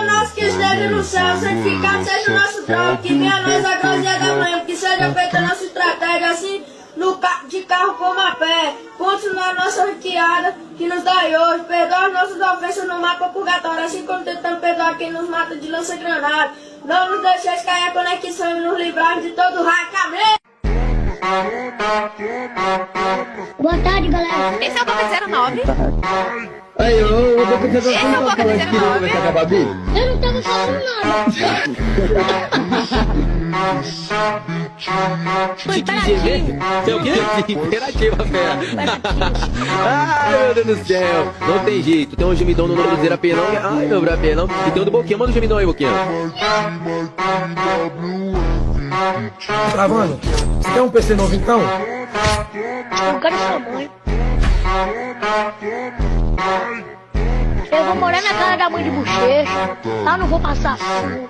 nosso que esteja no céu, santificado seja o nosso trono, que venha a nós a glória da manhã, que seja feita a nossa estratégia, assim de carro como a pé. Pontos na nossa retirada que nos dai hoje. Perdoa as nossas ofensas no mapa purgatório, assim como tentamos perdoar quem nos mata de lança-granada. Não nos deixeis cair a conexão e nos livrar de todo raio. Amém! Boa tarde, galera. Esse é o Boca 09. Aí, eu vou Esse é o Boca 19. Eu não tava falando nada. Você é o quê? Imperativa, fera. Ai, meu Deus do céu. Não tem jeito. Tem um gemidão no nome do Zera Penão. Ai, meu brabo Penão. E tem o do Boquinha. Manda o gemidão aí, Boquinha. Travando, você quer um PC novo então? Eu quero sua mãe. Eu vou morar na casa da mãe de bochecha. Lá não vou passar fome.